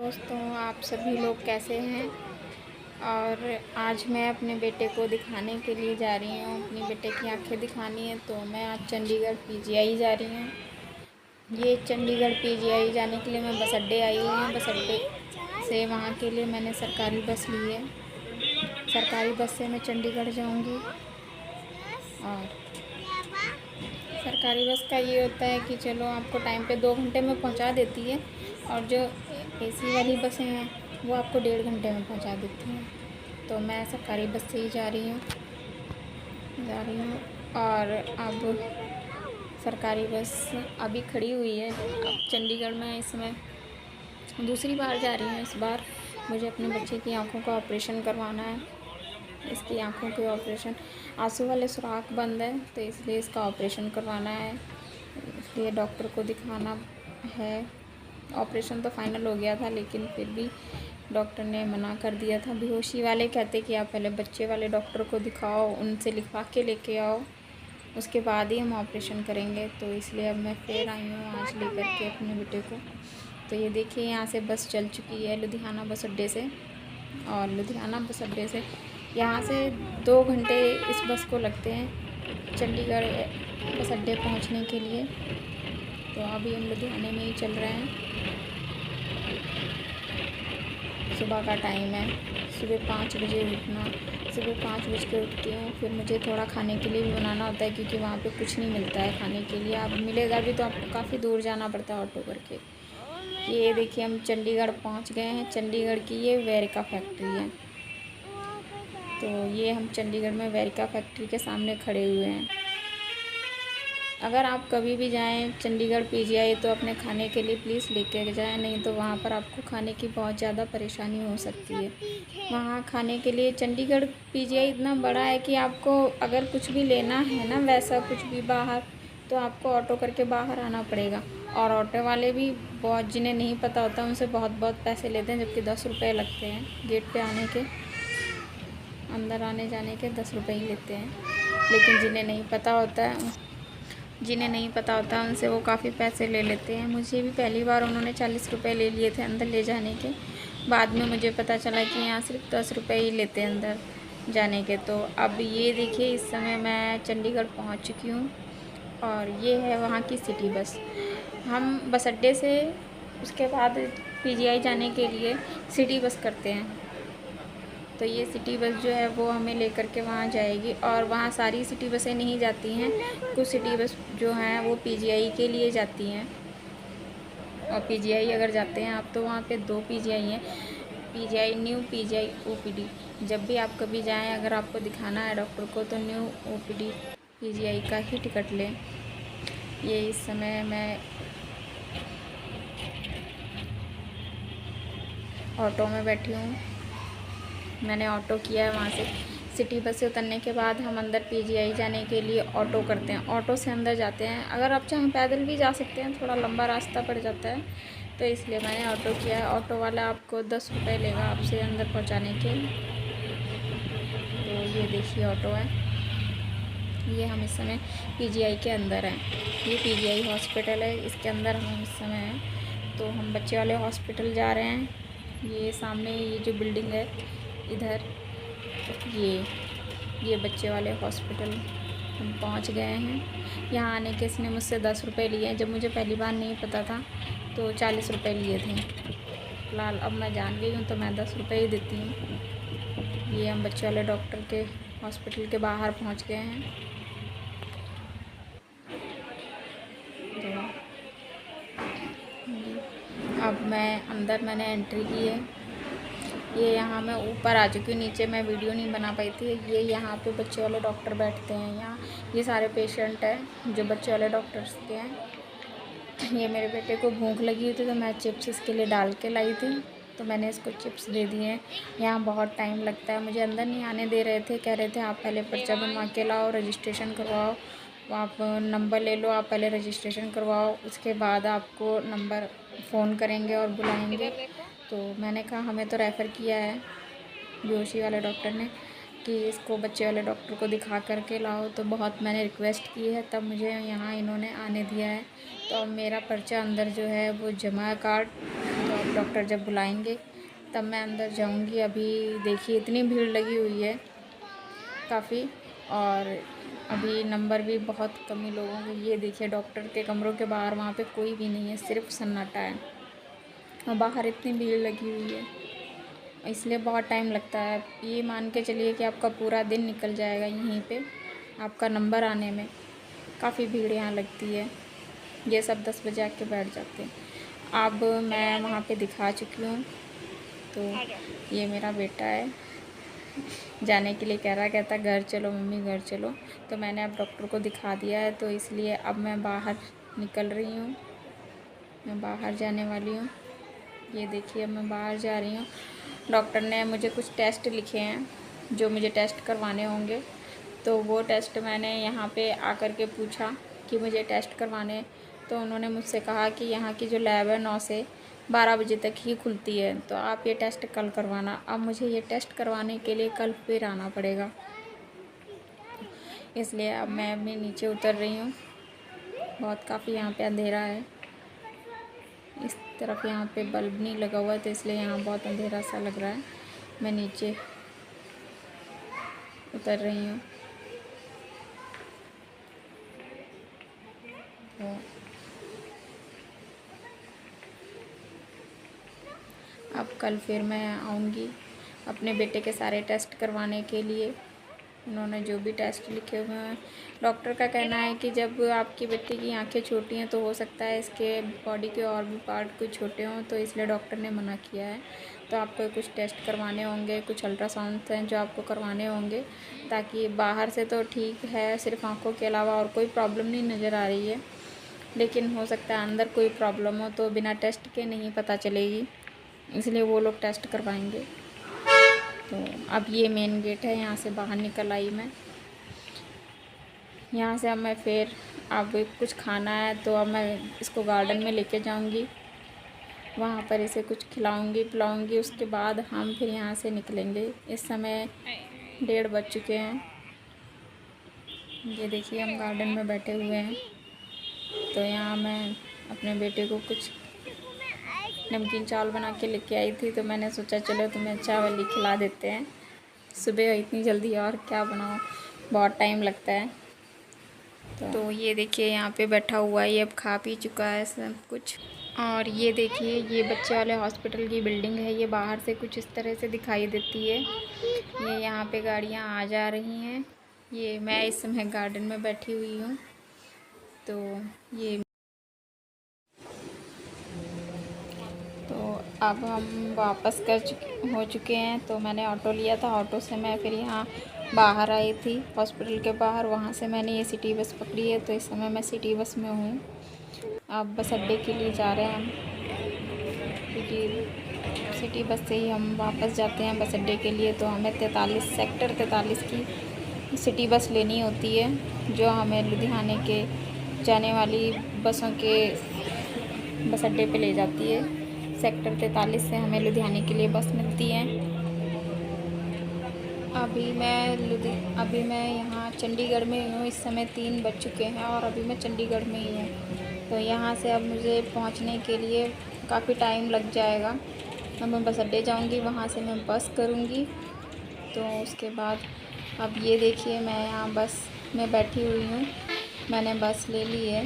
दोस्तों, आप सभी लोग कैसे हैं। और आज मैं अपने बेटे को दिखाने के लिए जा रही हूँ। अपने बेटे की आंखें दिखानी है, तो मैं आज चंडीगढ़ पीजीआई जा रही हूँ। ये चंडीगढ़ पीजीआई जाने के लिए मैं बस अड्डे आई हुई हूँ। बस अड्डे से वहाँ के लिए मैंने सरकारी बस ली है। सरकारी बस से मैं चंडीगढ़ जाऊँगी। और सरकारी बस का ये होता है कि चलो आपको टाइम पे 2 घंटे में पहुंचा देती है, और जो एसी वाली बसें हैं वो आपको 1.5 घंटे में पहुंचा देती हैं। तो मैं सरकारी बस से ही जा रही हूँ। और अब सरकारी बस अभी खड़ी हुई है। अब चंडीगढ़ में इस समय दूसरी बार जा रही हूँ। इस बार मुझे अपने बच्चे की आँखों का ऑपरेशन करवाना है। इसकी आँखों के ऑपरेशन, आंसू वाले सुराख बंद है, तो इसलिए इसका ऑपरेशन करवाना है। इसलिए डॉक्टर को दिखाना है। ऑपरेशन तो फाइनल हो गया था, लेकिन फिर भी डॉक्टर ने मना कर दिया था। बेहोशी वाले कहते कि आप पहले बच्चे वाले डॉक्टर को दिखाओ, उनसे लिखवा के लेके आओ, उसके बाद ही हम ऑपरेशन करेंगे। तो इसलिए अब मैं फिर आई हूँ आज लेकर के अपने बेटे को। तो ये देखिए, यहाँ से बस चल चुकी है लुधियाना बस अड्डे से। और लुधियाना बस अड्डे से यहाँ से 2 घंटे इस बस को लगते हैं चंडीगढ़ बस अड्डे पहुँचने के लिए। तो अभी हम लुधियाने में ही चल रहे हैं। सुबह का टाइम है, सुबह 5 बजे उठना। सुबह 5 बज के उठती हूँ। फिर मुझे थोड़ा खाने के लिए भी बनाना होता है, क्योंकि वहाँ पे कुछ नहीं मिलता है खाने के लिए। अब मिलेगा भी तो आपको काफ़ी दूर जाना पड़ता है ऑटो करके। ये देखिए, हम चंडीगढ़ पहुँच गए हैं। चंडीगढ़ की ये वेरिका फैक्ट्री है। तो ये हम चंडीगढ़ में वेरिका फैक्ट्री के सामने खड़े हुए हैं। अगर आप कभी भी जाएं चंडीगढ़ पीजीआई, तो अपने खाने के लिए प्लीज़ लेके जाएं, नहीं तो वहाँ पर आपको खाने की बहुत ज़्यादा परेशानी हो सकती है। वहाँ खाने के लिए चंडीगढ़ पीजीआई इतना बड़ा है कि आपको अगर कुछ भी लेना है ना, वैसा कुछ भी बाहर, तो आपको ऑटो करके बाहर आना पड़ेगा। और ऑटो वाले भी बहुत, जिन्हें नहीं पता होता, उनसे बहुत बहुत पैसे लेते हैं, जबकि 10 रुपये लगते हैं गेट पे आने के, अंदर आने जाने के 10 रुपये ही लेते हैं। लेकिन जिन्हें नहीं पता होता उनसे वो काफ़ी पैसे ले लेते हैं। मुझे भी पहली बार उन्होंने 40 रुपये ले लिए थे अंदर ले जाने के। बाद में मुझे पता चला कि यहाँ सिर्फ 10 रुपये ही लेते हैं अंदर जाने के। तो अब ये देखिए, इस समय मैं चंडीगढ़ पहुँच चुकी हूँ। और ये है वहाँ की सिटी बस। हम बस अड्डे से उसके बाद पीजीआई जाने के लिए सिटी बस करते हैं। तो ये सिटी बस जो है वो हमें लेकर के वहाँ जाएगी। और वहाँ सारी सिटी बसें नहीं जाती हैं, कुछ सिटी बस जो हैं वो पीजीआई के लिए जाती हैं। और पीजीआई अगर जाते हैं आप, तो वहाँ पे 2 पीजीआई हैं, पीजीआई न्यू, पीजीआई ओपीडी। जब भी आप कभी जाएं, अगर आपको दिखाना है डॉक्टर को, तो न्यू ओपीडी पीजीआई का ही टिकट लें। ये इस समय मैं ऑटो में बैठी हूँ। मैंने ऑटो किया है। वहाँ से सिटी बस से उतरने के बाद हम अंदर पीजीआई जाने के लिए ऑटो करते हैं। ऑटो से अंदर जाते हैं। अगर आप चाहें पैदल भी जा सकते हैं, थोड़ा लंबा रास्ता पड़ जाता है, तो इसलिए मैंने ऑटो किया है। ऑटो वाला आपको 10 रुपये लेगा आपसे अंदर पहुँचाने के। तो ये देखिए ऑटो है। ये हम इस समय पीजीआई के अंदर हैं। ये पीजीआई हॉस्पिटल है, इसके अंदर हम इस समय हैं। तो हम बच्चे वाले हॉस्पिटल जा रहे हैं। ये सामने ये जो बिल्डिंग है, इधर ये बच्चे वाले हॉस्पिटल हम पहुंच गए हैं। यहाँ आने के इसने मुझसे 10 रुपये लिए हैं। जब मुझे पहली बार नहीं पता था तो 40 रुपये लिए थे। फिलहाल अब मैं जान गई हूँ, तो मैं 10 रुपये ही देती हूँ। ये हम बच्चे वाले डॉक्टर के हॉस्पिटल के बाहर पहुँच गए हैं। तो अब मैंने एंट्री की है। ये यहाँ मैं ऊपर आ चुकी हूँ, नीचे मैं वीडियो नहीं बना पाई थी। ये यहाँ पे बच्चे वाले डॉक्टर बैठते हैं। यहाँ ये सारे पेशेंट हैं जो बच्चे वाले डॉक्टर्स के हैं। ये मेरे बेटे को भूख लगी हुई थी, तो मैं चिप्स इसके लिए डाल के लाई थी, तो मैंने इसको चिप्स दे दिए हैं। यहाँ बहुत टाइम लगता है, मुझे अंदर नहीं आने दे रहे थे। कह रहे थे आप पहले पर्चा बनवा के लाओ, रजिस्ट्रेशन करवाओ, आप नंबर ले लो, आप पहले रजिस्ट्रेशन करवाओ, उसके बाद आपको नंबर फ़ोन करेंगे और बुलाएंगे। तो मैंने कहा हमें तो रेफ़र किया है बेहोशी वाले डॉक्टर ने कि इसको बच्चे वाले डॉक्टर को दिखा करके लाओ। तो बहुत मैंने रिक्वेस्ट की है, तब मुझे यहाँ इन्होंने आने दिया है। तो अब मेरा पर्चा अंदर जो है वो जमा कार्ड, तो अब डॉक्टर जब बुलाएंगे तब मैं अंदर जाऊंगी। अभी देखिए इतनी भीड़ लगी हुई है काफ़ी, और अभी नंबर भी बहुत कम ही लोगों के। ये देखिए डॉक्टर के कमरों के बाहर वहाँ पे कोई भी नहीं है, सिर्फ सन्नाटा है और बाहर इतनी भीड़ लगी हुई है, इसलिए बहुत टाइम लगता है। ये मान के चलिए कि आपका पूरा दिन निकल जाएगा यहीं पे आपका नंबर आने में। काफ़ी भीड़ यहाँ लगती है। ये सब 10 बजे आके बैठ जाते हैं। अब मैं वहाँ पे दिखा चुकी हूँ, तो ये मेरा बेटा है, जाने के लिए कहता घर चलो मम्मी घर चलो। तो मैंने अब डॉक्टर को दिखा दिया है, तो इसलिए अब मैं बाहर निकल रही हूँ, मैं बाहर जाने वाली हूँ। ये देखिए अब मैं बाहर जा रही हूँ। डॉक्टर ने मुझे कुछ टेस्ट लिखे हैं जो मुझे टेस्ट करवाने होंगे, तो वो टेस्ट मैंने यहाँ पे आकर के पूछा कि मुझे टेस्ट करवाने, तो उन्होंने मुझसे कहा कि यहाँ की जो लैब है 9 से 12 बजे तक ही खुलती है, तो आप ये टेस्ट कल करवाना। अब मुझे ये टेस्ट करवाने के लिए कल फिर आना पड़ेगा, इसलिए अब मैं अपने नीचे उतर रही हूँ। बहुत काफ़ी यहाँ पे अंधेरा है, इस तरफ यहाँ पे बल्ब नहीं लगा हुआ, तो इसलिए यहाँ बहुत अंधेरा सा लग रहा है। मैं नीचे उतर रही हूँ। तो अब कल फिर मैं आऊँगी अपने बेटे के सारे टेस्ट करवाने के लिए। उन्होंने जो भी टेस्ट लिखे हुए हैं, डॉक्टर का कहना है कि जब आपकी बेटे की आंखें छोटी हैं तो हो सकता है इसके बॉडी के और भी पार्ट कुछ छोटे हों, तो इसलिए डॉक्टर ने मना किया है। तो आपको कुछ टेस्ट करवाने होंगे, कुछ अल्ट्रासाउंड हैं जो आपको करवाने होंगे, ताकि बाहर से तो ठीक है, सिर्फ आँखों के अलावा और कोई प्रॉब्लम नहीं नज़र आ रही है, लेकिन हो सकता है अंदर कोई प्रॉब्लम हो तो बिना टेस्ट के नहीं पता चलेगी, इसलिए वो लोग टेस्ट करवाएंगे। तो अब ये मेन गेट है, यहाँ से बाहर निकल आई मैं। यहाँ से अब मैं फिर अब कुछ खाना है, तो अब मैं इसको गार्डन में लेके जाऊँगी, वहाँ पर इसे कुछ खिलाऊँगी पिलाऊँगी। उसके बाद हम फिर यहाँ से निकलेंगे। इस समय 1:30 बज चुके हैं। ये देखिए हम गार्डन में बैठे हुए हैं, तो यहाँ मैं अपने बेटे को कुछ नमकीन चावल बना के लेके आई थी, तो मैंने सोचा चलो तुम्हें चावल ही खिला देते हैं। सुबह इतनी जल्दी और क्या बनाओ, बहुत टाइम लगता है। तो ये देखिए यहाँ पे बैठा हुआ है, ये अब खा पी चुका है सब कुछ। और ये देखिए ये बच्चे वाले हॉस्पिटल की बिल्डिंग है, ये बाहर से कुछ इस तरह से दिखाई देती है। ये यहाँ पे गाड़ियाँ आ जा रही हैं। ये मैं इस समय गार्डन में बैठी हुई हूँ, तो ये अब हम वापस हो चुके हैं। तो मैंने ऑटो लिया था, ऑटो से मैं फिर यहाँ बाहर आई थी हॉस्पिटल के बाहर, वहाँ से मैंने ये सिटी बस पकड़ी है। तो इस समय मैं सिटी बस में हूँ। अब बस अड्डे के लिए जा रहे हैं हम, क्योंकि सिटी बस से ही हम वापस जाते हैं बस अड्डे के लिए। तो हमें सेक्टर 43 की सिटी बस लेनी होती है, जो हमें लुधियाने के जाने वाली बसों के बस अड्डे पे ले जाती है। सेक्टर 43 से हमें लुधियाने के लिए बस मिलती है। अभी मैं यहाँ चंडीगढ़ में हूँ। इस समय 3 बज चुके हैं और अभी मैं चंडीगढ़ में ही हूँ। तो यहाँ से अब मुझे पहुँचने के लिए काफ़ी टाइम लग जाएगा। अब मैं बस अड्डे जाऊँगी, वहाँ से मैं बस करूँगी। तो उसके बाद अब ये देखिए मैं यहाँ बस में बैठी हुई हूँ, मैंने बस ले ली है।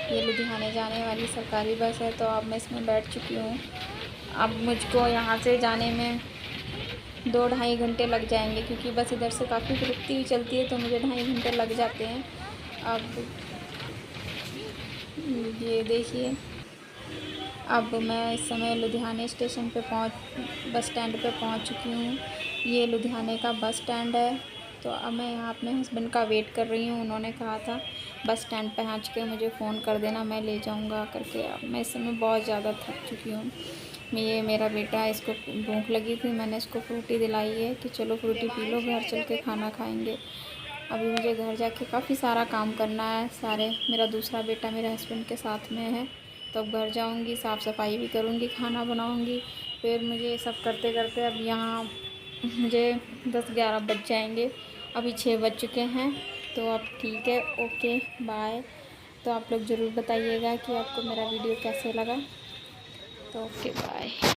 ये लुधियाने जाने वाली सरकारी बस है, तो अब मैं इसमें बैठ चुकी हूँ। अब मुझको यहाँ से जाने में 2-2.5 घंटे लग जाएंगे, क्योंकि बस इधर से काफ़ी रुकती हुई चलती है, तो मुझे 2.5 घंटे लग जाते हैं। अब ये देखिए अब मैं इस समय लुधियाने स्टेशन पे बस स्टैंड पे पहुँच चुकी हूँ। ये लुधियाने का बस स्टैंड है। तो अब मैं यहाँ अपने हस्बैंड का वेट कर रही हूँ। उन्होंने कहा था बस स्टैंड पहुँच के मुझे फ़ोन कर देना, मैं ले जाऊँगा करके। अब मैं इस समय बहुत ज़्यादा थक चुकी हूँ। ये मेरा बेटा है, इसको भूख लगी थी, मैंने इसको फ्रूटी दिलाई है कि चलो फ्रूटी पी लो, घर चल के खाना खाएँगे। अभी मुझे घर जाके काफ़ी सारा काम करना है। मेरा दूसरा बेटा मेरे हस्बैंड के साथ में है, तो अब घर जाऊँगी, साफ़ सफाई भी करूँगी, खाना बनाऊँगी। फिर मुझे सब करते करते अब यहाँ मुझे 10-11 बज जाएंगे। अभी 6 बज चुके हैं। तो अब ठीक है, ओके बाय। तो आप लोग ज़रूर बताइएगा कि आपको मेरा वीडियो कैसे लगा। तो ओके बाय।